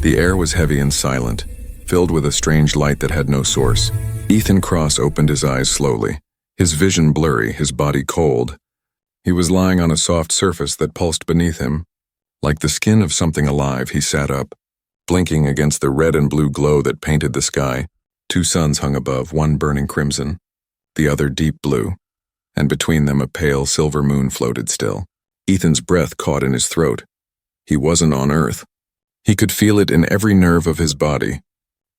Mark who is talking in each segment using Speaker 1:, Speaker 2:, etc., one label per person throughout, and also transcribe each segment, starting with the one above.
Speaker 1: The air was heavy and silent, filled with a strange light that had no source. Ethan Cross opened his eyes slowly, his vision blurry, his body cold. He was lying on a soft surface that pulsed beneath him. Like the skin of something alive, he sat up, blinking against the red and blue glow that painted the sky. 2 suns hung above, one burning crimson, the other deep blue, and between them a pale silver moon floated still. Ethan's breath caught in his throat. He wasn't on Earth. He could feel it in every nerve of his body.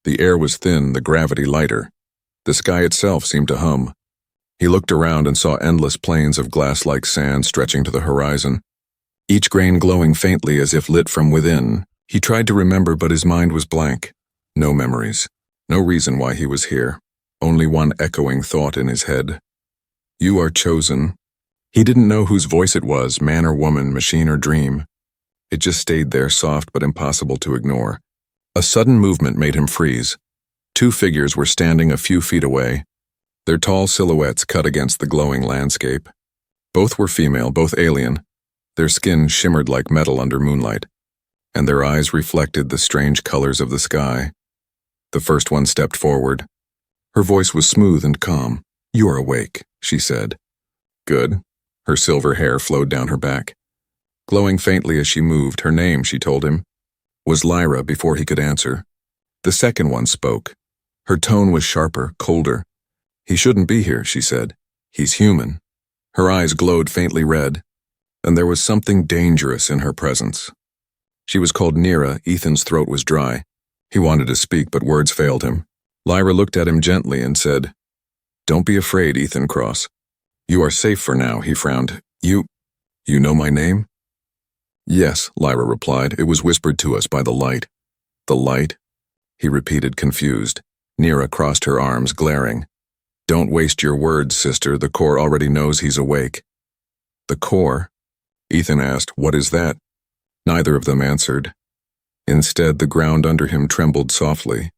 Speaker 1: The air was thin, the gravity lighter. The sky itself seemed to hum. He looked around and saw endless plains of glass-like sand stretching to the horizon, each grain glowing faintly as if lit from within. He tried to remember, but his mind was blank. No memories. No reason why he was here. Only one echoing thought in his head. You are chosen. He didn't know whose voice it was, man or woman, machine or dream. It just stayed there, soft but impossible to ignore. A sudden movement made him freeze. 2 figures were standing a few feet away, their tall silhouettes cut against the glowing landscape. Both were female, both alien. Their skin shimmered like metal under moonlight, and their eyes reflected the strange colors of the sky. The first one stepped forward. Her voice was smooth and calm. You are awake, she said. Good. Her silver hair flowed down her back. Glowing faintly as she moved, her name, she told him, was Lyra before he could answer. The second one spoke. Her tone was sharper, colder. He shouldn't be here, she said. He's human. Her eyes glowed faintly red, and there was something dangerous in her presence. She was called Nira. Ethan's throat was dry. He wanted to speak, but words failed him. Lyra looked at him gently and said, Don't be afraid, Ethan Cross. You are safe for now, he frowned. You know my name? Yes, Lyra replied. It was whispered to us by the light. The light? He repeated, confused. Nira crossed her arms, glaring. Don't waste your words, sister. The core already knows he's awake. The core? Ethan asked, What is that? Neither of them answered. Instead, the ground under him trembled softly.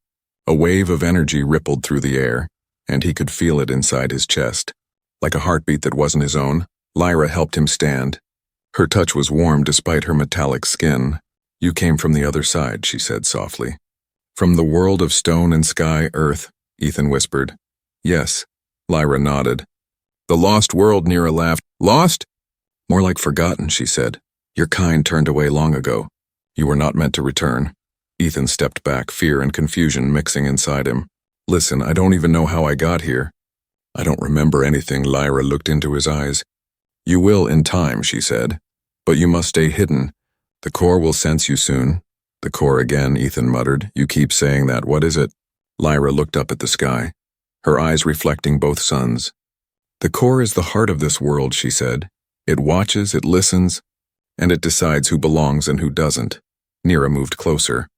Speaker 1: A wave of energy rippled through the air, and he could feel it inside his chest. Like a heartbeat that wasn't his own, Lyra helped him stand. Her touch was warm despite her metallic skin. You came from the other side, she said softly. From the world of stone and sky, earth, Ethan whispered. Yes, Lyra nodded. The lost world, Nira laughed. Lost? More like forgotten, she said. Your kind turned away long ago. You were not meant to return. Ethan stepped back, fear and confusion mixing inside him. Listen, I don't even know how I got here. I don't remember anything. Lyra looked into his eyes. You will in time, she said. But you must stay hidden. The core will sense you soon. The core again, Ethan muttered. You keep saying that. What is it? Lyra looked up at the sky, her eyes reflecting both suns. The core is the heart of this world, she said. It watches, it listens, and it decides who belongs and who doesn't. Nira moved closer,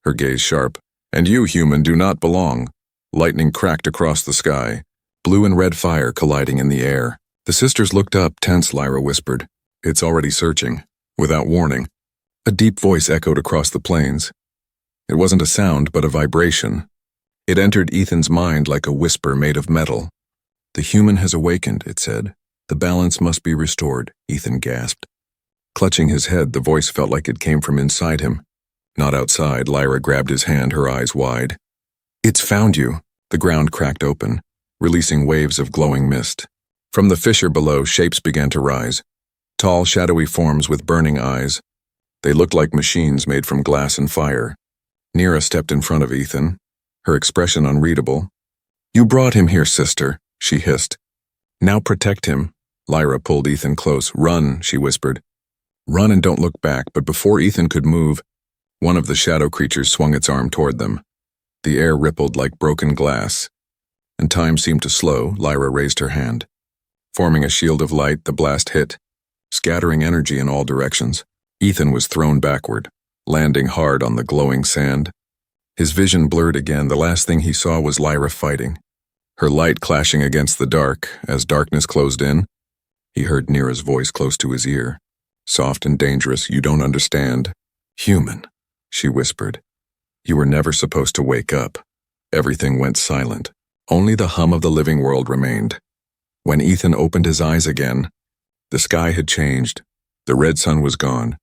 Speaker 1: her gaze sharp. And you, human, do not belong. Lightning cracked across the sky, blue and red fire colliding in the air. The sisters looked up, tense. Lyra whispered. It's already searching, without warning. A deep voice echoed across the plains. It wasn't a sound, but a vibration. It entered Ethan's mind like a whisper made of metal. The human has awakened, it said. The balance must be restored, Ethan gasped. Clutching his head, the voice felt like it came from inside him. Not outside. Lyra grabbed his hand, her eyes wide. It's found you. The ground cracked open, releasing waves of glowing mist. From the fissure below, shapes began to rise. Tall, shadowy forms with burning eyes. They looked like machines made from glass and fire. Nira stepped in front of Ethan, her expression unreadable. You brought him here, sister, she hissed. Now protect him. Lyra pulled Ethan close. Run, she whispered. Run and don't look back. But before Ethan could move, one of the shadow creatures swung its arm toward them. The air rippled like broken glass, and time seemed to slow. Lyra raised her hand. Forming a shield of light, the blast hit, scattering energy in all directions. Ethan was thrown backward, landing hard on the glowing sand. His vision blurred again. The last thing he saw was Lyra fighting, her light clashing against the dark. As darkness closed in, he heard Nira's voice close to his ear. Soft and dangerous. You don't understand. Human, she whispered. You were never supposed to wake up. Everything went silent. Only the hum of the living world remained. When Ethan opened his eyes again, the sky had changed. The red sun was gone.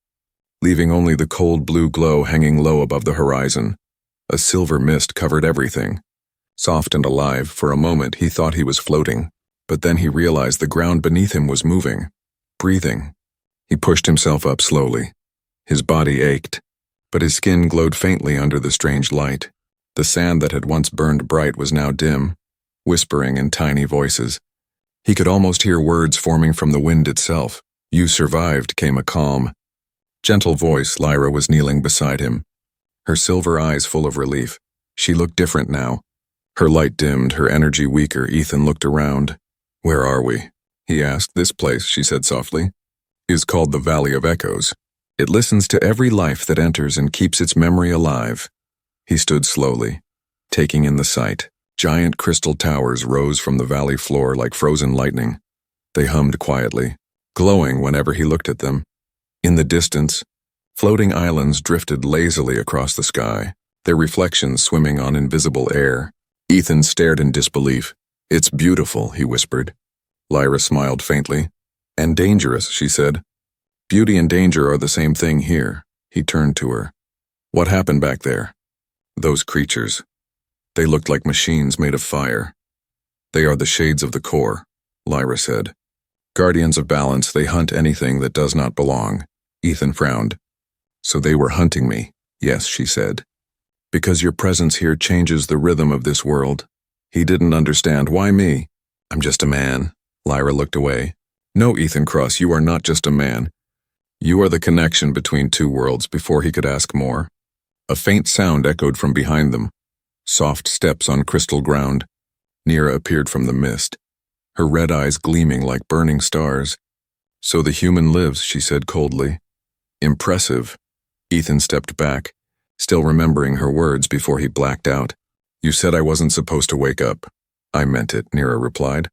Speaker 1: leaving only the cold blue glow hanging low above the horizon. A silver mist covered everything. Soft and alive, for a moment he thought he was floating, but then he realized the ground beneath him was moving, breathing. He pushed himself up slowly. His body ached, but his skin glowed faintly under the strange light. The sand that had once burned bright was now dim, whispering in tiny voices. He could almost hear words forming from the wind itself. "You survived," came a calm, gentle voice. Lyra was kneeling beside him, her silver eyes full of relief. She looked different now. Her light dimmed, her energy weaker. Ethan looked around. "Where are we?" he asked. "This place," she said softly, "is called the Valley of Echoes. It listens to every life that enters and keeps its memory alive." He stood slowly, taking in the sight. Giant crystal towers rose from the valley floor like frozen lightning. They hummed quietly, glowing whenever he looked at them. In the distance, floating islands drifted lazily across the sky, their reflections swimming on invisible air. Ethan stared in disbelief. "It's beautiful," he whispered. Lyra smiled faintly. "And dangerous," she said. "Beauty and danger are the same thing here." He turned to her. "What happened back there?" "Those creatures. They looked like machines made of fire." "They are the shades of the core," Lyra said. "Guardians of balance, they hunt anything that does not belong." Ethan frowned. "So they were hunting me?" "Yes," she said. "Because your presence here changes the rhythm of this world." He didn't understand. "Why me?" "I'm just a man." Lyra looked away. "No, Ethan Cross, you are not just a man. You are the connection between two worlds." Before he could ask more, a faint sound echoed from behind them. Soft steps on crystal ground. Nira appeared from the mist, her red eyes gleaming like burning stars. "So the human lives," she said coldly. "Impressive." Ethan stepped back, still remembering her words before he blacked out. "You said I wasn't supposed to wake up." "I meant it," Nira replied.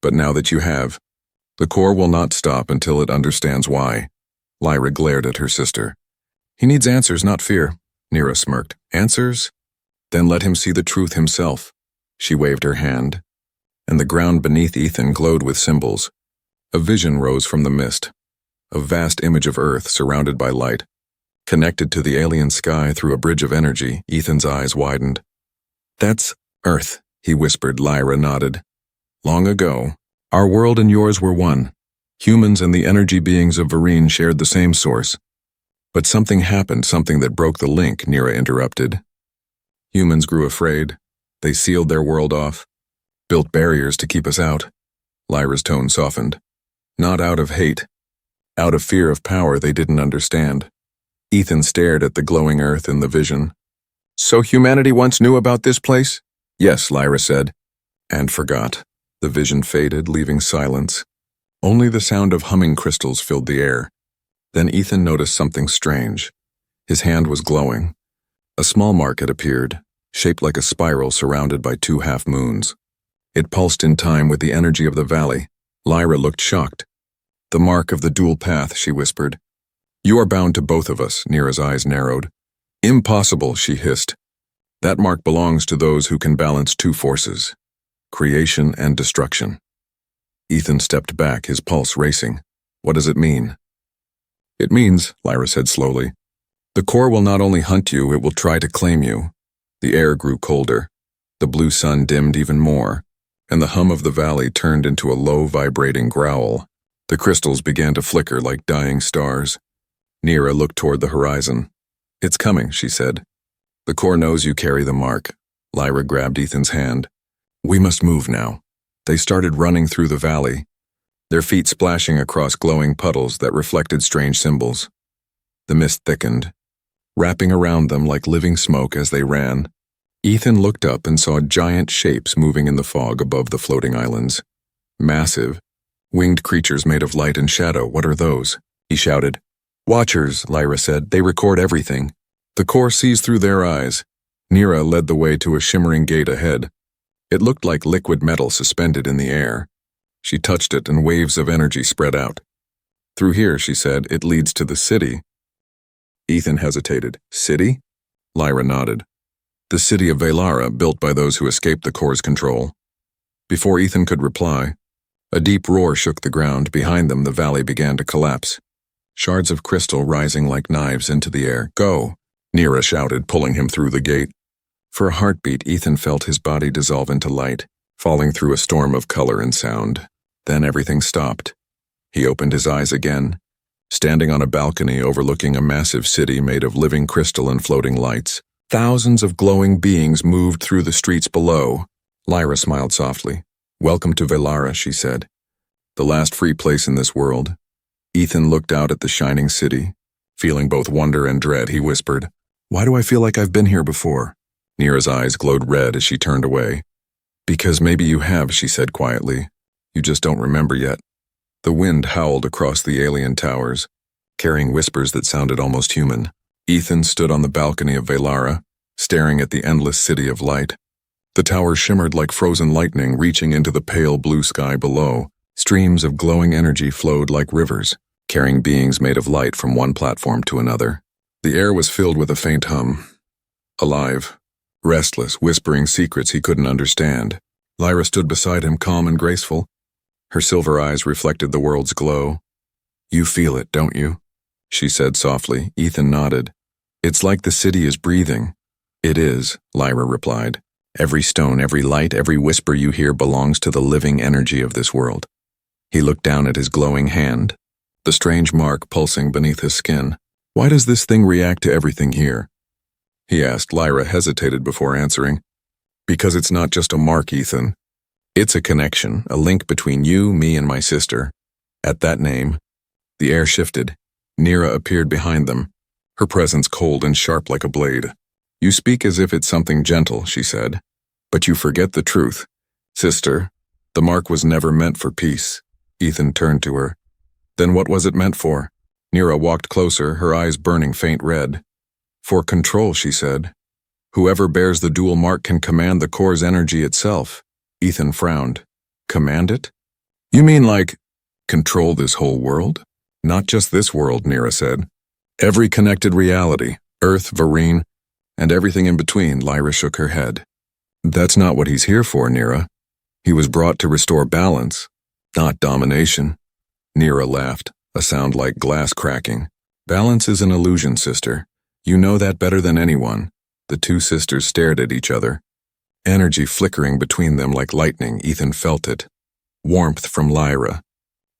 Speaker 1: "But now that you have, the core will not stop until it understands why." Lyra glared at her sister. "He needs answers, not fear." Nira smirked. "Answers? Then let him see the truth himself." She waved her hand, and the ground beneath Ethan glowed with symbols. A vision rose from the mist, a vast image of Earth surrounded by light. Connected to the alien sky through a bridge of energy, Ethan's eyes widened. "That's Earth," he whispered. Lyra nodded. "Long ago, our world and yours were one. Humans and the energy beings of Varine shared the same source. But something happened, something that broke the link," Nira interrupted. "Humans grew afraid. They sealed their world off, built barriers to keep us out." Lyra's tone softened. "Not out of hate. Out of fear of power they didn't understand." Ethan stared at the glowing Earth in the vision. "So humanity once knew about this place?" "Yes," Lyra said. "And forgot." The vision faded, leaving silence. Only the sound of humming crystals filled the air. Then Ethan noticed something strange. His hand was glowing. A small mark had appeared, shaped like a spiral surrounded by two half-moons. It pulsed in time with the energy of the valley. Lyra looked shocked. "The mark of the dual path," she whispered. "You are bound to both of us." Nira's eyes narrowed. "Impossible," she hissed. "That mark belongs to those who can balance two forces, creation and destruction." Ethan stepped back, his pulse racing. "What does it mean?" "It means," Lyra said slowly, "the core will not only hunt you, it will try to claim you." The air grew colder. The blue sun dimmed even more, and the hum of the valley turned into a low, vibrating growl. The crystals began to flicker like dying stars. Nira looked toward the horizon. "It's coming," she said. "The core knows you carry the mark." Lyra grabbed Ethan's hand. "We must move now." They started running through the valley, their feet splashing across glowing puddles that reflected strange symbols. The mist thickened, wrapping around them like living smoke as they ran. Ethan looked up and saw giant shapes moving in the fog above the floating islands. Massive, winged creatures made of light and shadow. "What are those?" he shouted. "Watchers," Lyra said. "They record everything. The core sees through their eyes." Nira led the way to a shimmering gate ahead. It looked like liquid metal suspended in the air. She touched it and waves of energy spread out. "Through here," she said, "it leads to the city." Ethan hesitated. "City?" Lyra nodded. "The city of Velara, built by those who escaped the core's control." Before Ethan could reply, a deep roar shook the ground. Behind them, the valley began to collapse. shards of crystal rising like knives into the air. "Go!" Nira shouted, pulling him through the gate. For a heartbeat, Ethan felt his body dissolve into light, falling through a storm of color and sound. Then everything stopped. He opened his eyes again, standing on a balcony overlooking a massive city made of living crystal and floating lights. Thousands of glowing beings moved through the streets below. Lyra smiled softly. "Welcome to Velara," she said. "The last free place in this world." Ethan looked out at the shining city. Feeling both wonder and dread, he whispered, "Why do I feel like I've been here before?" Nira's eyes glowed red as she turned away. "Because maybe you have," she said quietly. "You just don't remember yet." The wind howled across the alien towers, carrying whispers that sounded almost human. Ethan stood on the balcony of Velara, staring at the endless city of light. The towers shimmered like frozen lightning, reaching into the pale blue sky below. Streams of glowing energy flowed like rivers, carrying beings made of light from one platform to another. The air was filled with a faint hum. Alive, restless, whispering secrets he couldn't understand. Lyra stood beside him, calm and graceful. Her silver eyes reflected the world's glow. "You feel it, don't you?" she said softly. Ethan nodded. "It's like the city is breathing." "It is," Lyra replied. "Every stone, every light, every whisper you hear belongs to the living energy of this world." He looked down at his glowing hand, the strange mark pulsing beneath his skin. "Why does this thing react to everything here?" he asked. Lyra hesitated before answering. "Because it's not just a mark, Ethan. It's a connection, a link between you, me, and my sister." At that name, the air shifted. Nira appeared behind them, her presence cold and sharp like a blade. "You speak as if it's something gentle," she said, "but you forget the truth. Sister, the mark was never meant for peace." Ethan turned to her. "Then what was it meant for?" Nira walked closer, her eyes burning faint red. "For control," she said. "Whoever bears the dual mark can command the core's energy itself." Ethan frowned. "Command it? You mean like, control this whole world?" "Not just this world," Nira said. "Every connected reality, Earth, Varine, and everything in between." Lyra shook her head. "That's not what he's here for, Nira. He was brought to restore balance, not domination." Nira laughed, a sound like glass cracking. "Balance is an illusion, sister. You know that better than anyone." The two sisters stared at each other. Energy flickering between them like lightning. Ethan felt it. Warmth from Lyra.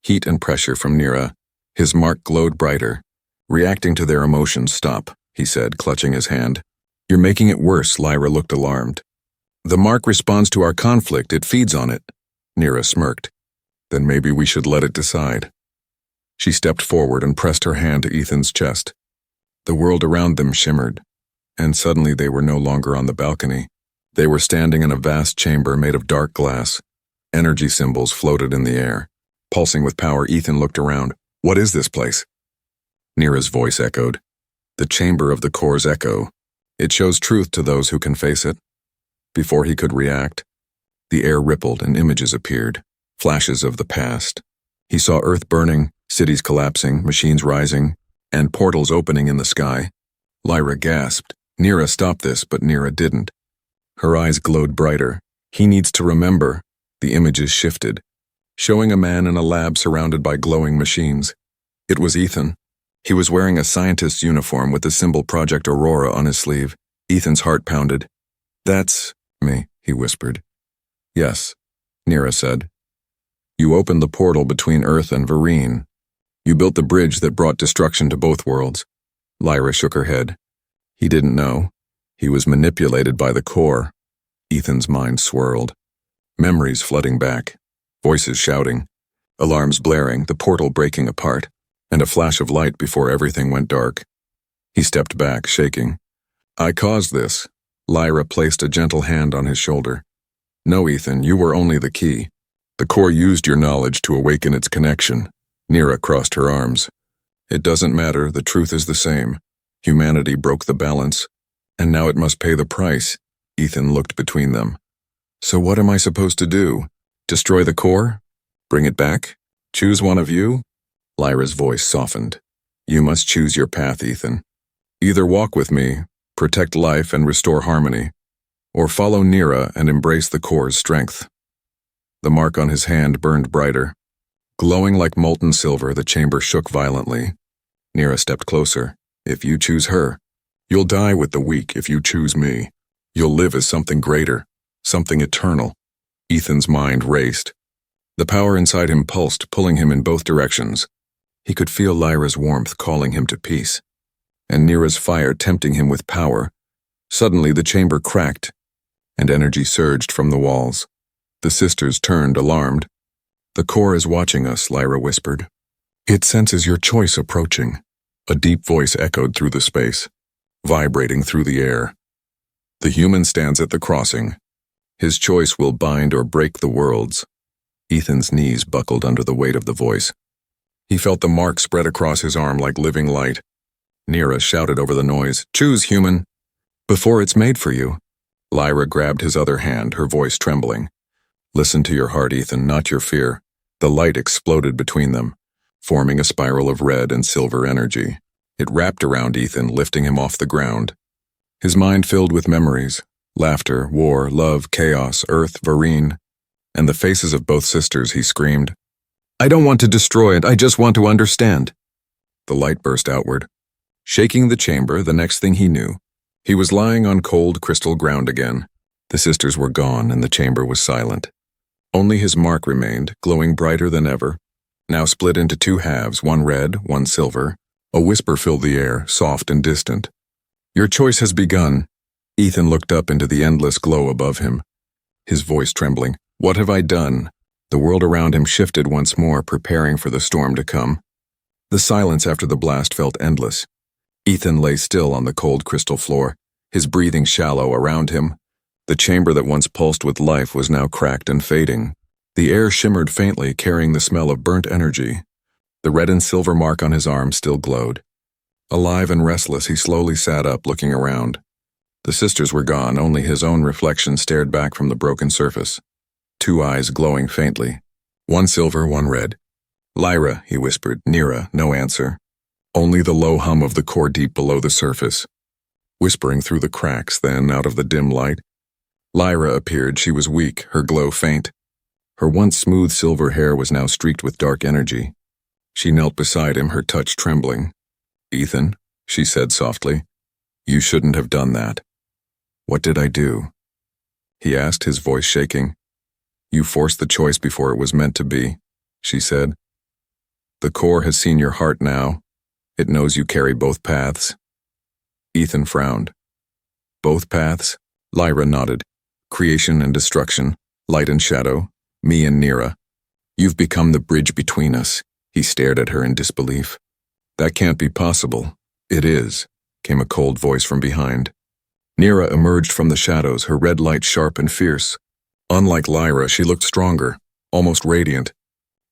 Speaker 1: Heat and pressure from Nira. His mark glowed brighter. "Reacting to their emotions, stop," he said, clutching his hand. "You're making it worse." Lyra looked alarmed. "The mark responds to our conflict. It feeds on it." Nira smirked. "Then maybe we should let it decide." She stepped forward and pressed her hand to Ethan's chest. The world around them shimmered, and suddenly they were no longer on the balcony. They were standing in a vast chamber made of dark glass. Energy symbols floated in the air. Pulsing with power, Ethan looked around. "What is this place?" Nira's voice echoed. "The chamber of the core's echo. It shows truth to those who can face it." Before he could react, the air rippled and images appeared, flashes of the past. He saw Earth burning, cities collapsing, machines rising, and portals opening in the sky. Lyra gasped. Nira stopped this, but Nira didn't. Her eyes glowed brighter. "He needs to remember." The images shifted, showing a man in a lab surrounded by glowing machines. It was Ethan. He was wearing a scientist's uniform with the symbol Project Aurora on his sleeve. Ethan's heart pounded. "That's me," he whispered. "Yes," Nira said. "You opened the portal between Earth and Varine. You built the bridge that brought destruction to both worlds." Lyra shook her head. He didn't know. He was manipulated by the core. Ethan's mind swirled. Memories flooding back. Voices shouting. Alarms blaring, the portal breaking apart, and a flash of light before everything went dark. He stepped back, shaking. "I caused this." Lyra placed a gentle hand on his shoulder. "No, Ethan, you were only the key. The core used your knowledge to awaken its connection." Nira crossed her arms. "It doesn't matter, the truth is the same. Humanity broke the balance, and now it must pay the price." Ethan looked between them. "So what am I supposed to do? Destroy the core? Bring it back? Choose one of you?" Lyra's voice softened. "You must choose your path, Ethan. Either walk with me, protect life and restore harmony, or follow Nira and embrace the core's strength." The mark on his hand burned brighter. Glowing like molten silver, the chamber shook violently. Nira stepped closer. If you choose her, you'll die with the weak. If you choose me, you'll live as something greater, something eternal. Ethan's mind raced. The power inside him pulsed, pulling him in both directions. He could feel Lyra's warmth calling him to peace, and Nira's fire tempting him with power. Suddenly the chamber cracked, and energy surged from the walls. The sisters turned, alarmed. "The core is watching us," Lyra whispered. "It senses your choice approaching." A deep voice echoed through the space, vibrating through the air. "The human stands at the crossing. His choice will bind or break the worlds." Ethan's knees buckled under the weight of the voice. He felt the mark spread across his arm like living light. Nira shouted over the noise, "Choose, human, before it's made for you." Lyra grabbed his other hand, her voice trembling. "Listen to your heart, Ethan, not your fear." The light exploded between them, forming a spiral of red and silver energy. It wrapped around Ethan, lifting him off the ground. His mind filled with memories, laughter, war, love, chaos, Earth, Varine, and the faces of both sisters. He screamed, "I don't want to destroy it, I just want to understand." The light burst outward, shaking the chamber. The next thing he knew, he was lying on cold crystal ground again. The sisters were gone and the chamber was silent. Only his mark remained, glowing brighter than ever, now split into two halves, one red, one silver. A whisper filled the air, soft and distant. "Your choice has begun." Ethan looked up into the endless glow above him, his voice trembling. "What have I done?" The world around him shifted once more, preparing for the storm to come. The silence after the blast felt endless. Ethan lay still on the cold crystal floor, his breathing shallow around him. The chamber that once pulsed with life was now cracked and fading. The air shimmered faintly, carrying the smell of burnt energy. The red and silver mark on his arm still glowed. Alive and restless, he slowly sat up, looking around. The sisters were gone, only his own reflection stared back from the broken surface. Two eyes glowing faintly. One silver, one red. "Lyra," he whispered. "Nira," no answer. Only the low hum of the core deep below the surface. Whispering through the cracks, then, out of the dim light, Lyra appeared. She was weak, her glow faint. Her once smooth silver hair was now streaked with dark energy. She knelt beside him, her touch trembling. "Ethan," she said softly, "you shouldn't have done that." "What did I do?" he asked, his voice shaking. "You forced the choice before it was meant to be," she said. "The core has seen your heart now. It knows you carry both paths." Ethan frowned. "Both paths?" Lyra nodded. "Creation and destruction, light and shadow, me and Nira. You've become the bridge between us." He stared at her in disbelief. "That can't be possible." "It is," came a cold voice from behind. Nira emerged from the shadows, her red light sharp and fierce. Unlike Lyra, she looked stronger, almost radiant.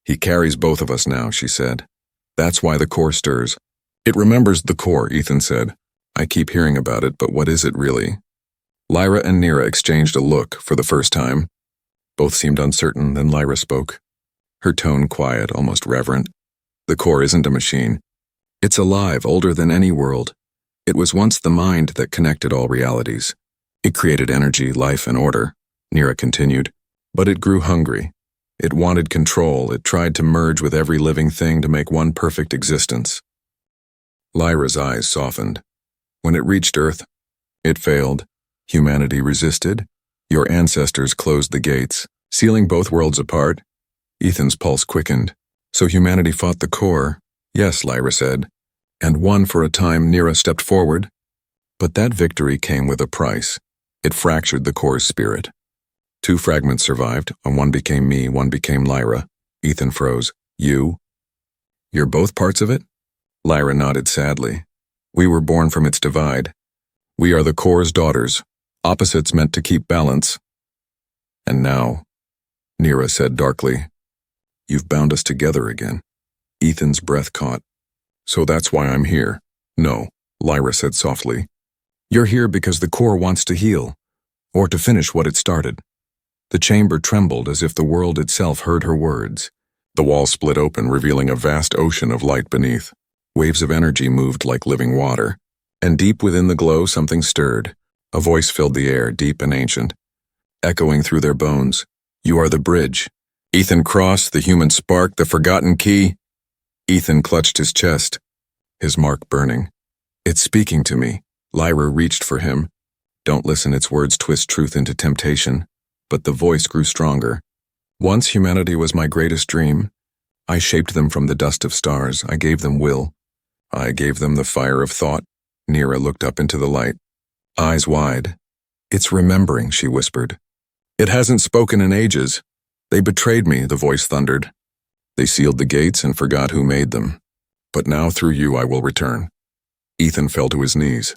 Speaker 1: "He carries both of us now," she said. "That's why the core stirs." "It remembers the core," Ethan said. "I keep hearing about it, but what is it really?" Lyra and Nira exchanged a look for the first time. Both seemed uncertain, then Lyra spoke. Her tone quiet, almost reverent. "The core isn't a machine. It's alive, older than any world. It was once the mind that connected all realities. It created energy, life, and order," Nira continued. "But it grew hungry. It wanted control. It tried to merge with every living thing to make one perfect existence." Lyra's eyes softened. "When it reached Earth, it failed. Humanity resisted. Your ancestors closed the gates, sealing both worlds apart." Ethan's pulse quickened. "So humanity fought the core?" "Yes," Lyra said. "And won for a time." Nira stepped forward. "But that victory came with a price. It fractured the core's spirit. Two fragments survived, and one became me, one became Lyra." Ethan froze. "You? You're both parts of it?" Lyra nodded sadly. "We were born from its divide. We are the core's daughters, opposites meant to keep balance. And now," Nira said darkly, "you've bound us together again." Ethan's breath caught. "So that's why I'm here." "No," Lyra said softly. "You're here because the core wants to heal, or to finish what it started." The chamber trembled as if the world itself heard her words. The wall split open, revealing a vast ocean of light beneath. Waves of energy moved like living water. And deep within the glow, something stirred. A voice filled the air, deep and ancient, echoing through their bones. "You are the bridge. Ethan Cross, the human spark, the forgotten key." Ethan clutched his chest. his mark burning. It's speaking to me. Lyra reached for him. Don't listen, its words twist truth into temptation. But the voice grew stronger. Once humanity was my greatest dream. I shaped them from the dust of stars. I gave them will. I gave them the fire of thought. Nira looked up into the light, eyes wide. It's remembering, she whispered. It hasn't spoken in ages. They betrayed me, the voice thundered. They sealed the gates and forgot who made them. But now through you I will return. Ethan fell to his knees,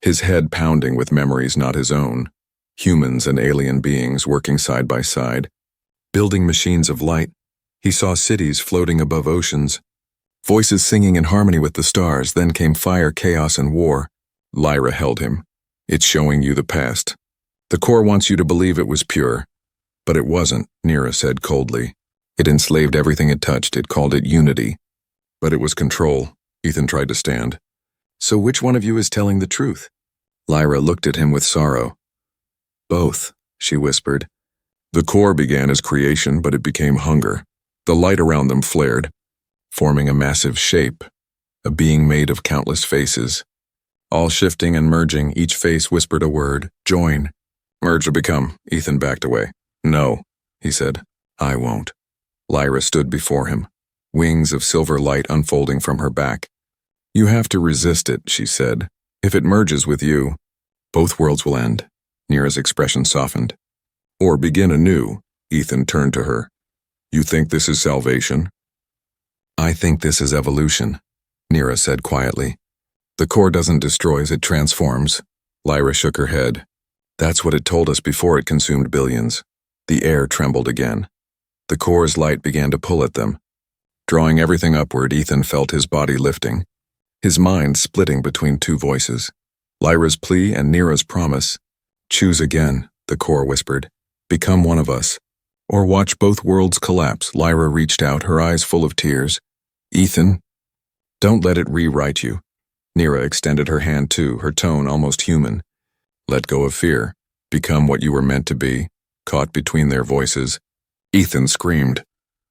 Speaker 1: his head pounding with memories not his own. Humans and alien beings working side by side, building machines of light. He saw cities floating above oceans, voices singing in harmony with the stars. Then came fire, chaos, and war. Lyra held him. It's showing you the past. The core wants you to believe it was pure. But it wasn't, Nira said coldly. It enslaved everything it touched. It called it unity. But it was control. Ethan tried to stand. So which one of you is telling the truth? Lyra looked at him with sorrow. Both, she whispered. The core began as creation, but it became hunger. The light around them flared, forming a massive shape, a being made of countless faces. All shifting and merging, each face whispered a word, join. Merge or become. Ethan backed away. No, he said. I won't. Lyra stood before him, wings of silver light unfolding from her back. You have to resist it, she said. If it merges with you, both worlds will end. Nira's expression softened. Or begin anew. Ethan turned to her. You think this is salvation? I think this is evolution, Nira said quietly. The core doesn't destroy as it transforms. Lyra shook her head. That's what it told us before it consumed billions. The air trembled again. The core's light began to pull at them. Drawing everything upward, Ethan felt his body lifting, his mind splitting between two voices. Lyra's plea and Nira's promise. Choose again, the core whispered. Become one of us. Or watch both worlds collapse. Lyra reached out, her eyes full of tears. Ethan, don't let it rewrite you. Nira extended her hand too, her tone almost human. Let go of fear. Become what you were meant to be. Caught between their voices. Ethan screamed.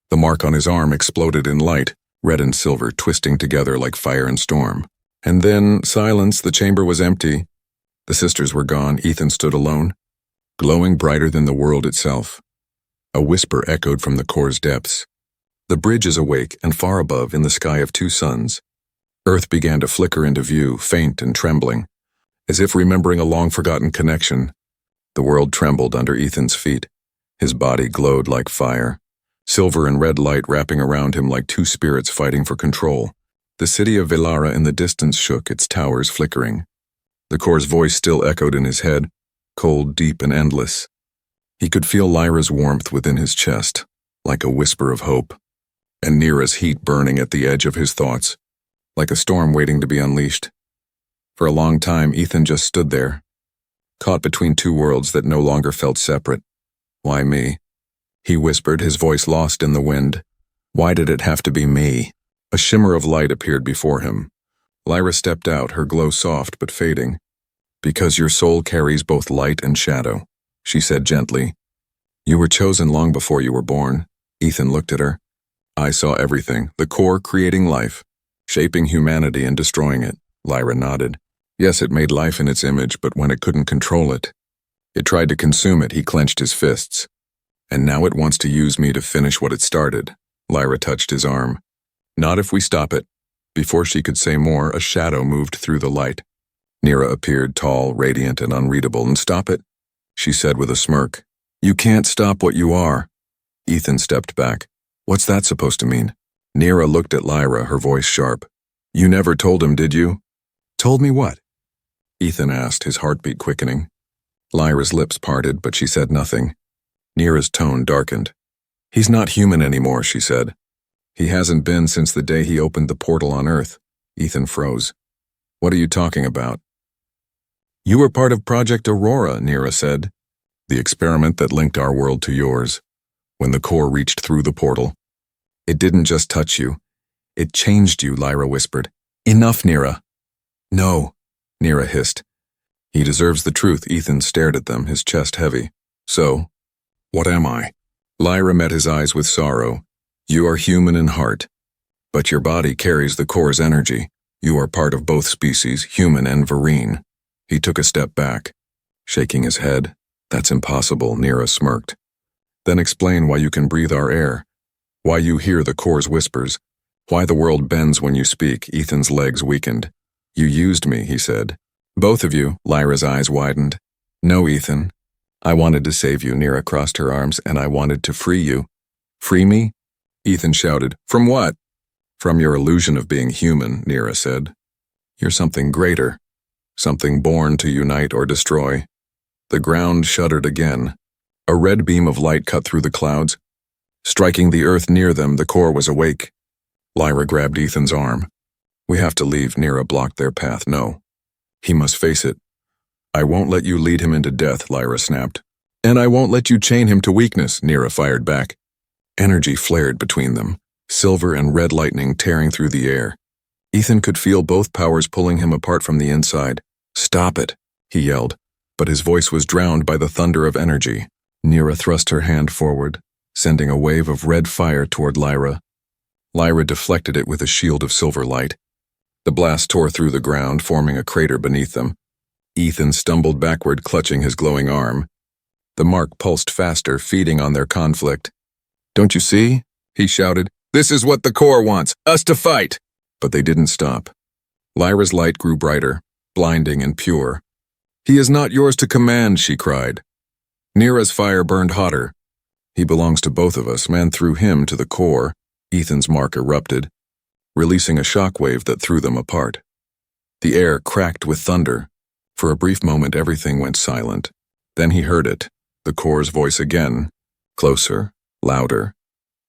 Speaker 1: The mark on his arm exploded in light, red and silver twisting together like fire and storm. And then, silence, the chamber was empty. The sisters were gone. Ethan stood alone, glowing brighter than the world itself. A whisper echoed from the core's depths. The bridge is awake, and far above, in the sky of two suns, Earth began to flicker into view, faint and trembling, as if remembering a long-forgotten connection. The world trembled under Ethan's feet. His body glowed like fire, silver and red light wrapping around him like two spirits fighting for control. The city of Velara in the distance shook, its towers flickering. The core's voice still echoed in his head, cold, deep, and endless. He could feel Lyra's warmth within his chest, like a whisper of hope, and Nira's heat burning at the edge of his thoughts, like a storm waiting to be unleashed. For a long time, Ethan just stood there, caught between two worlds that no longer felt separate. Why me? He whispered, his voice lost in the wind. Why did it have to be me? A shimmer of light appeared before him. Lyra stepped out, her glow soft but fading. Because your soul carries both light and shadow, she said gently. You were chosen long before you were born. Ethan looked at her. I saw everything, the core creating life, shaping humanity and destroying it. Lyra nodded. Yes, it made life in its image, but when it couldn't control it, it tried to consume it. He clenched his fists. And now it wants to use me to finish what it started. Lyra touched his arm. Not if we stop it. Before she could say more, a shadow moved through the light. Nira appeared, tall, radiant, and unreadable. And stop it, she said with a smirk. You can't stop what you are. Ethan stepped back. What's that supposed to mean? Nira looked at Lyra, her voice sharp. You never told him, did you? Told me what? Ethan asked, his heartbeat quickening. Lyra's lips parted, but she said nothing. Nira's tone darkened. He's not human anymore, she said. He hasn't been since the day he opened the portal on Earth. Ethan froze. What are you talking about? You were part of Project Aurora, Nira said. The experiment that linked our world to yours. When the core reached through the portal. It didn't just touch you. It changed you, Lyra whispered. Enough, Nira. No, Nira hissed. He deserves the truth. Ethan stared at them, his chest heavy. So, what am I? Lyra met his eyes with sorrow. You are human in heart, but your body carries the core's energy. You are part of both species, human and Vereen. He took a step back, shaking his head. That's impossible, Nira smirked. Then explain why you can breathe our air, why you hear the core's whispers, why the world bends when you speak. Ethan's legs weakened. You used me, he said. Both of you, Lyra's eyes widened. No, Ethan. I wanted to save you, Nira crossed her arms, and I wanted to free you. Free me? Ethan shouted. From what? From your illusion of being human, Nira said. You're something greater, something born to unite or destroy. The ground shuddered again. A red beam of light cut through the clouds. Striking the earth near them, the core was awake. Lyra grabbed Ethan's arm. We have to leave, Nira blocked their path. No. He must face it. I won't let you lead him into death, Lyra snapped. And I won't let you chain him to weakness, Nira fired back. Energy flared between them, silver and red lightning tearing through the air. Ethan could feel both powers pulling him apart from the inside. Stop it, he yelled, but his voice was drowned by the thunder of energy. Nira thrust her hand forward, sending a wave of red fire toward Lyra. Lyra deflected it with a shield of silver light. The blast tore through the ground, forming a crater beneath them. Ethan stumbled backward, clutching his glowing arm. The mark pulsed faster, feeding on their conflict. Don't you see? He shouted. This is what the core wants, us to fight! But they didn't stop. Lyra's light grew brighter, blinding and pure. He is not yours to command, she cried. Nira's fire burned hotter. He belongs to both of us, man. Through him to the core. Ethan's mark erupted, releasing a shockwave that threw them apart. The air cracked with thunder. For a brief moment, everything went silent. Then he heard it, the core's voice again, closer, louder.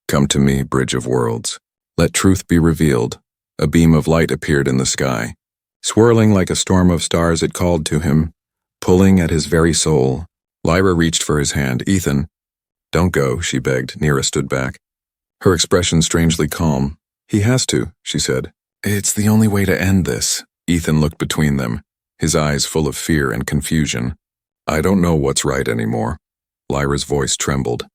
Speaker 1: Come to me, bridge of worlds. Let truth be revealed. A beam of light appeared in the sky. Swirling like a storm of stars, it called to him, pulling at his very soul. Lyra reached for his hand. Ethan. Don't go, she begged. Nira stood back, her expression strangely calm. He has to, she said. It's the only way to end this. Ethan looked between them, his eyes full of fear and confusion. I don't know what's right anymore. Lyra's voice trembled.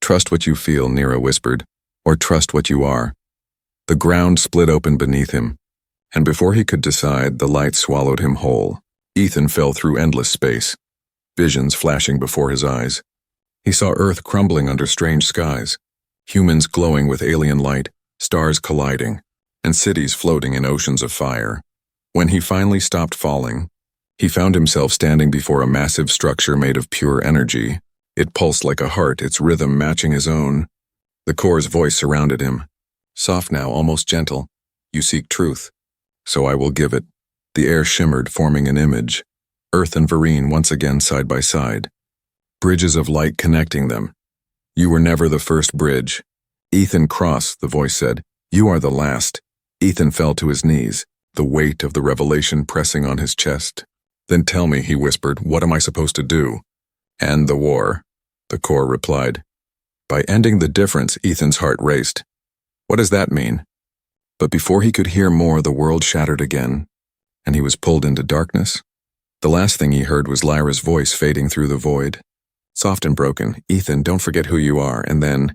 Speaker 1: Trust what you feel, Nira whispered, or trust what you are. The ground split open beneath him, and before he could decide, the light swallowed him whole. Ethan fell through endless space, visions flashing before his eyes. He saw Earth crumbling under strange skies, humans glowing with alien light, stars colliding, and cities floating in oceans of fire. When he finally stopped falling, he found himself standing before a massive structure made of pure energy. It pulsed like a heart, its rhythm matching his own. The core's voice surrounded him. Soft now, almost gentle. You seek truth, so I will give it. The air shimmered, forming an image. Earth and Vereen once again side by side. Bridges of light connecting them. You were never the first bridge. Ethan Cross, the voice said. You are the last. Ethan fell to his knees, the weight of the revelation pressing on his chest. Then tell me, he whispered, what am I supposed to do? End the war, the core replied. By ending the difference, Ethan's heart raced. What does that mean? But before he could hear more, the world shattered again, and he was pulled into darkness. The last thing he heard was Lyra's voice fading through the void. Soft and broken, Ethan, don't forget who you are, and then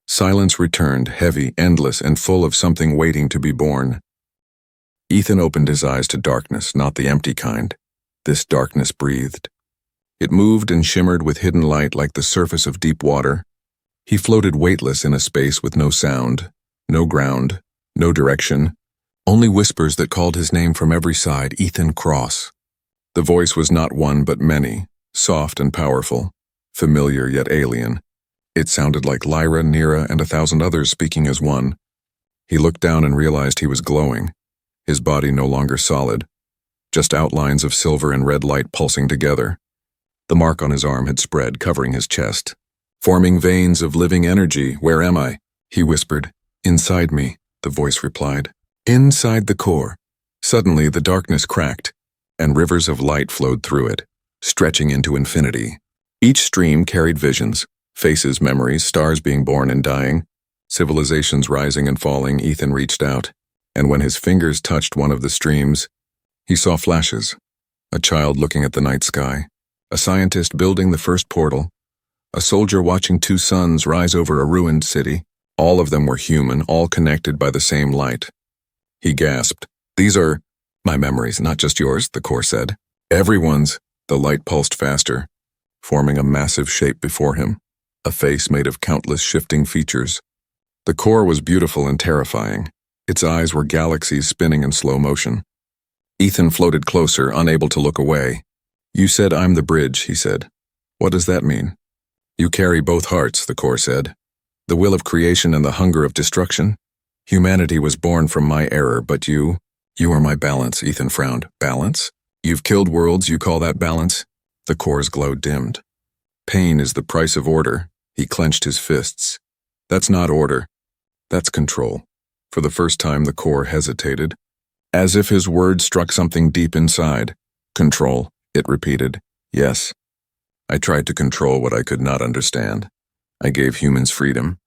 Speaker 1: silence returned, heavy, endless, and full of something waiting to be born. Ethan opened his eyes to darkness, not the empty kind. This darkness breathed. It moved and shimmered with hidden light like the surface of deep water. He floated weightless in a space with no sound, no ground, no direction, only whispers that called his name from every side, Ethan Cross. The voice was not one but many, soft and powerful, familiar yet alien. It sounded like Lyra, Nira, and 1,000 others speaking as one. He looked down and realized he was glowing, his body no longer solid, just outlines of silver and red light pulsing together. The mark on his arm had spread, covering his chest, forming veins of living energy. Where am I? He whispered. Inside me, the voice replied. Inside the core. Suddenly, the darkness cracked, and rivers of light flowed through it, stretching into infinity. Each stream carried visions, faces, memories, stars being born and dying, civilizations rising and falling. Ethan reached out, and when his fingers touched one of the streams, he saw flashes. A child looking at the night sky, a scientist building the first portal, a soldier watching 2 suns rise over a ruined city. All of them were human, all connected by the same light. He gasped. These are my memories, not just yours, the core said. Everyone's. The light pulsed faster, forming a massive shape before him, a face made of countless shifting features. The core was beautiful and terrifying. Its eyes were galaxies spinning in slow motion. Ethan floated closer, unable to look away. You said I'm the bridge, he said. What does that mean? You carry both hearts, the core said. The will of creation and the hunger of destruction. Humanity was born from my error, but you are my balance, Ethan frowned. Balance? You've killed worlds, you call that balance? The core's glow dimmed. Pain is the price of order. He clenched his fists. That's not order. That's control. For the first time, the core hesitated, as if his words struck something deep inside. Control, it repeated. Yes. I tried to control what I could not understand. I gave humans freedom,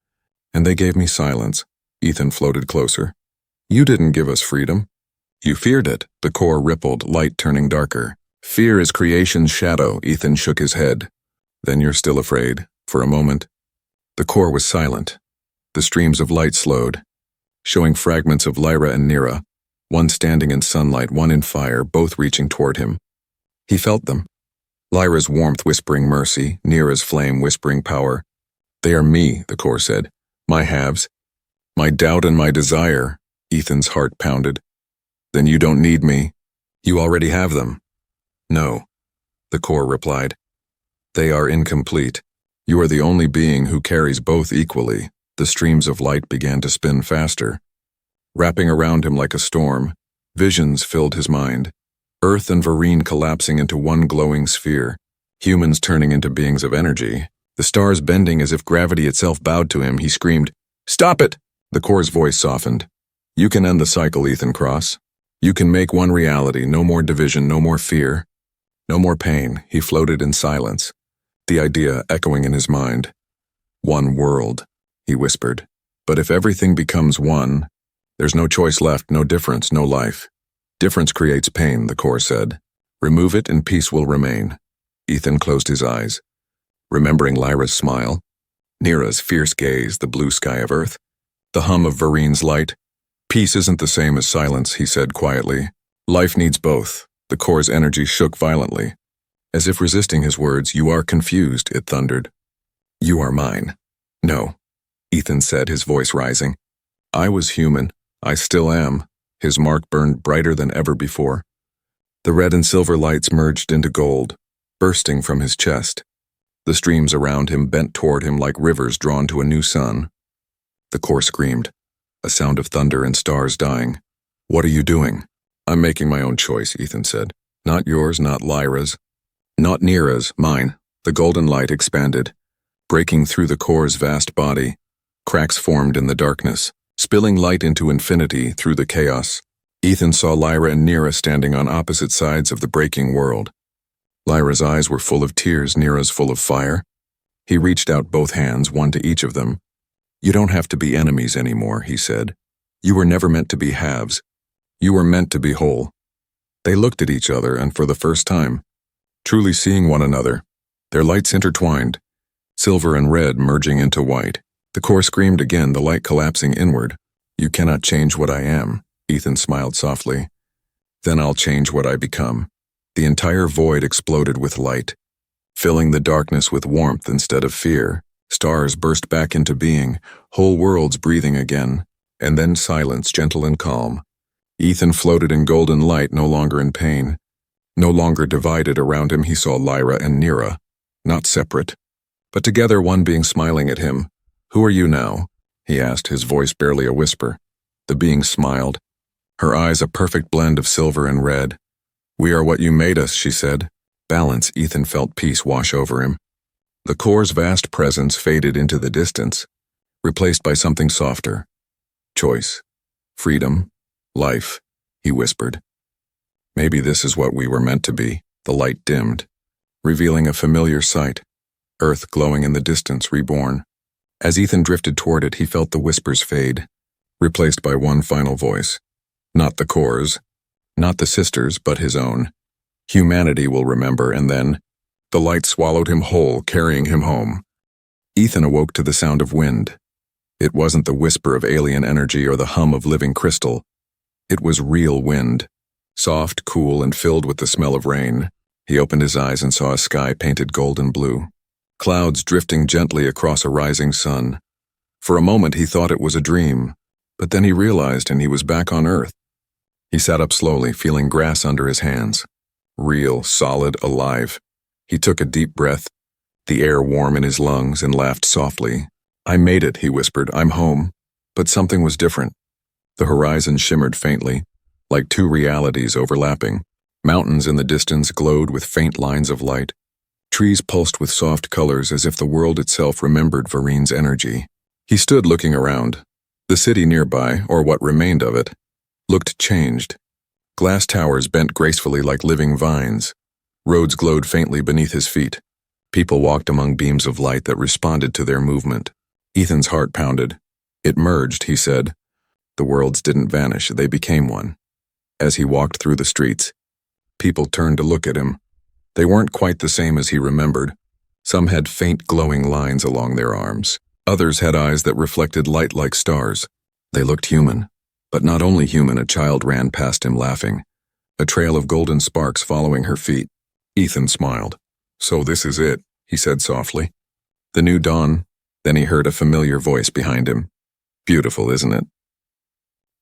Speaker 1: and they gave me silence. Ethan floated closer. You didn't give us freedom. You feared it, the core rippled, light turning darker. Fear is creation's shadow, Ethan shook his head. Then you're still afraid, for a moment. The core was silent. The streams of light slowed, showing fragments of Lyra and Nira, one standing in sunlight, one in fire, both reaching toward him. He felt them. Lyra's warmth whispering mercy, Nira's flame whispering power. They are me, the core said. My halves. My doubt and my desire, Ethan's heart pounded. Then you don't need me. You already have them. No, the core replied. They are incomplete. You are the only being who carries both equally. The streams of light began to spin faster. Wrapping around him like a storm, visions filled his mind. Earth and Varine collapsing into one glowing sphere. Humans turning into beings of energy. The stars bending as if gravity itself bowed to him. He screamed, "Stop it!" The core's voice softened. You can end the cycle, Ethan Cross. You can make one reality, no more division, no more fear, no more pain. He floated in silence, the idea echoing in his mind. One world, he whispered. But if everything becomes one, there's no choice left, no difference, no life. Difference creates pain, the core said. Remove it and peace will remain. Ethan closed his eyes, remembering Lyra's smile, Nira's fierce gaze, the blue sky of Earth, the hum of Varine's light. Peace isn't the same as silence, he said quietly. Life needs both. The core's energy shook violently. As if resisting his words, you are confused, it thundered. You are mine. No, Ethan said, his voice rising. I was human. I still am. His mark burned brighter than ever before. The red and silver lights merged into gold, bursting from his chest. The streams around him bent toward him like rivers drawn to a new sun. The core screamed, a sound of thunder and stars dying. What are you doing? I'm making my own choice, Ethan said. Not yours, not Lyra's. Not Nira's, mine. The golden light expanded, breaking through the core's vast body. Cracks formed in the darkness, spilling light into infinity through the chaos. Ethan saw Lyra and Nira standing on opposite sides of the breaking world. Lyra's eyes were full of tears, Nira's full of fire. He reached out both hands, one to each of them. You don't have to be enemies anymore, he said. You were never meant to be halves. You were meant to be whole. They looked at each other, and for the first time, truly seeing one another, their lights intertwined, silver and red merging into white. The core screamed again, the light collapsing inward. You cannot change what I am, Ethan smiled softly. Then I'll change what I become. The entire void exploded with light, filling the darkness with warmth instead of fear. Stars burst back into being, whole worlds breathing again, and then silence, gentle and calm. Ethan floated in golden light, no longer in pain. No longer divided. Around him he saw Lyra and Nira, not separate, but together, one being smiling at him. Who are you now? He asked, his voice barely a whisper. The being smiled, her eyes a perfect blend of silver and red. We are what you made us, she said. Balance. Ethan felt peace wash over him. The core's vast presence faded into the distance, replaced by something softer. Choice. Freedom. Life, he whispered. Maybe this is what we were meant to be. The light dimmed, revealing a familiar sight. Earth glowing in the distance, reborn. As Ethan drifted toward it, he felt the whispers fade, replaced by one final voice. Not the core's, not the sister's, but his own. Humanity will remember, and then the light swallowed him whole, carrying him home. Ethan awoke to the sound of wind. It wasn't the whisper of alien energy or the hum of living crystal. It was real wind. Soft, cool, and filled with the smell of rain. He opened his eyes and saw a sky painted golden blue. Clouds drifting gently across a rising sun. For a moment he thought it was a dream, but then he realized and he was back on Earth. He sat up slowly, feeling grass under his hands. Real, solid, alive. He took a deep breath, the air warm in his lungs, and laughed softly. "I made it," he whispered. "I'm home." But something was different. The horizon shimmered faintly, like two realities overlapping. Mountains in the distance glowed with faint lines of light. Trees pulsed with soft colors as if the world itself remembered Varine's energy. He stood looking around. The city nearby, or what remained of it, looked changed. Glass towers bent gracefully like living vines. Roads glowed faintly beneath his feet. People walked among beams of light that responded to their movement. Ethan's heart pounded. "It merged," he said. The worlds didn't vanish, they became one. As he walked through the streets, people turned to look at him. They weren't quite the same as he remembered. Some had faint glowing lines along their arms. Others had eyes that reflected light like stars. They looked human. But not only human, a child ran past him laughing, a trail of golden sparks following her feet. Ethan smiled. "So this is it," he said softly. "The new dawn." Then he heard a familiar voice behind him. "Beautiful, isn't it?"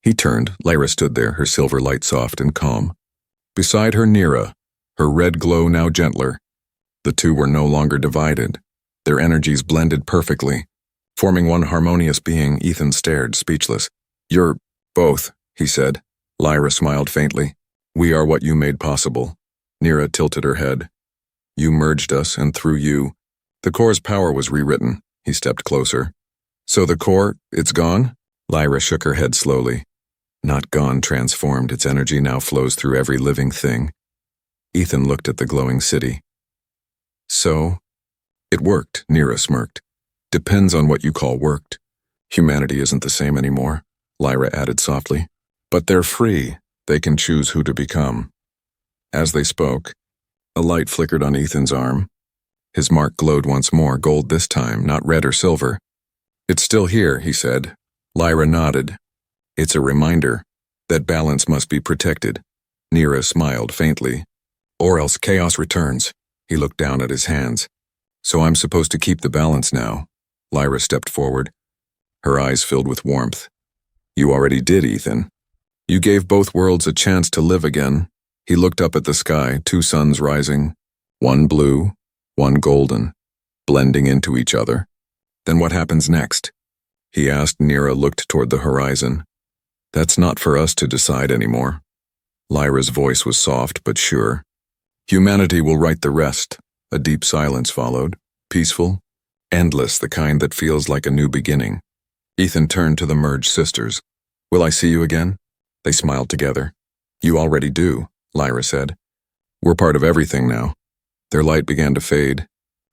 Speaker 1: He turned. Lyra stood there, her silver light soft and calm. Beside her, Nira, her red glow now gentler. The two were no longer divided. Their energies blended perfectly. Forming one harmonious being, Ethan stared, speechless. "You're both," he said. Lyra smiled faintly. "We are what you made possible." Nira tilted her head. "You merged us, and through you, the core's power was rewritten." He stepped closer. "So the core, it's gone?" Lyra shook her head slowly. "Not gone, transformed. Its energy now flows through every living thing." Ethan looked at the glowing city. "So, it worked," Nira smirked. "Depends on what you call worked. Humanity isn't the same anymore," Lyra added softly. "But they're free. They can choose who to become." As they spoke, a light flickered on Ethan's arm. His mark glowed once more, gold this time, not red or silver. "It's still here," he said. Lyra nodded. "It's a reminder that balance must be protected." Nira smiled faintly. "Or else chaos returns." He looked down at his hands. "So I'm supposed to keep the balance now." Lyra stepped forward. Her eyes filled with warmth. "You already did, Ethan. You gave both worlds a chance to live again." He looked up at the sky, two suns rising, one blue, one golden, blending into each other. "Then what happens next?" he asked. Nira looked toward the horizon. "That's not for us to decide anymore." Lyra's voice was soft but sure. "Humanity will write the rest." A deep silence followed, peaceful, endless, the kind that feels like a new beginning. Ethan turned to the merged sisters. "Will I see you again?" They smiled together. "You already do," Lyra said. "We're part of everything now." Their light began to fade,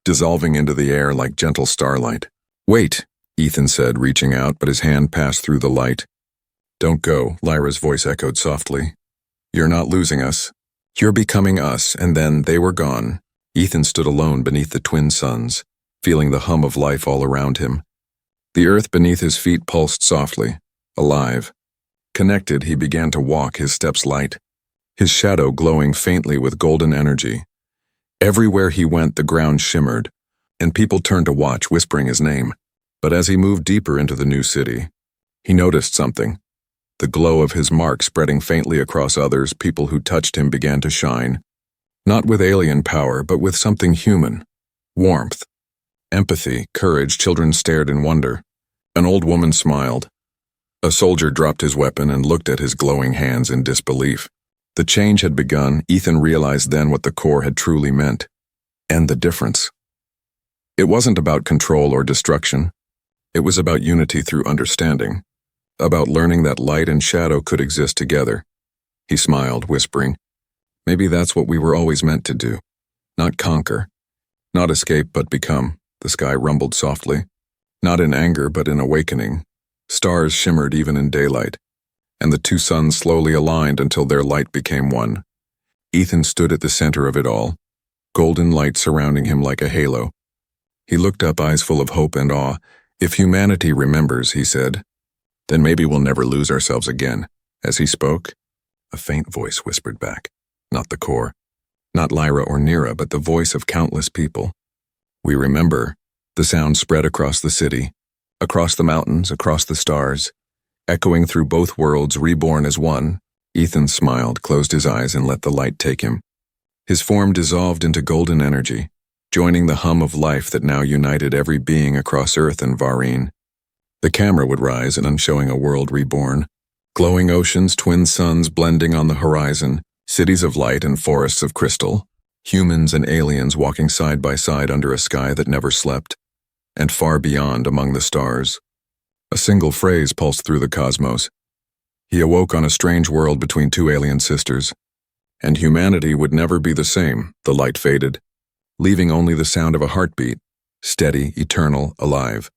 Speaker 1: dissolving into the air like gentle starlight. "Wait," Ethan said, reaching out, but his hand passed through the light. "Don't go," Lyra's voice echoed softly. "You're not losing us. You're becoming us," and then they were gone. Ethan stood alone beneath the twin suns, feeling the hum of life all around him. The earth beneath his feet pulsed softly, alive. Connected, he began to walk, his steps light, his shadow glowing faintly with golden energy. Everywhere he went, the ground shimmered, and people turned to watch, whispering his name. But as he moved deeper into the new city, he noticed something. The glow of his mark spreading faintly across others, people who touched him began to shine. Not with alien power, but with something human. Warmth, empathy, courage. Children stared in wonder. An old woman smiled. A soldier dropped his weapon and looked at his glowing hands in disbelief. The change had begun. Ethan realized then what the core had truly meant. And the difference. It wasn't about control or destruction. It was about unity through understanding. About learning that light and shadow could exist together. He smiled, whispering, "Maybe that's what we were always meant to do. Not conquer. Not escape, but become." The sky rumbled softly. Not in anger, but in awakening. Stars shimmered even in daylight, and the two suns slowly aligned until their light became one. Ethan stood at the center of it all, golden light surrounding him like a halo. He looked up, eyes full of hope and awe. "If humanity remembers," he said, "then maybe we'll never lose ourselves again." As he spoke, a faint voice whispered back. Not the core, not Lyra or Nira, but the voice of countless people. We remember. The sound spread across the city, across the mountains, across the stars, echoing through both worlds, reborn as one. Ethan smiled, closed his eyes, and let the light take him. His form dissolved into golden energy, joining the hum of life that now united every being across Earth and Varine. The camera would rise and unshowing a world reborn. Glowing oceans, twin suns blending on the horizon, cities of light and forests of crystal, humans and aliens walking side by side under a sky that never slept, and far beyond among the stars. A single phrase pulsed through the cosmos. He awoke on a strange world between two alien sisters. And humanity would never be the same. The light faded, leaving only the sound of a heartbeat, steady, eternal, alive.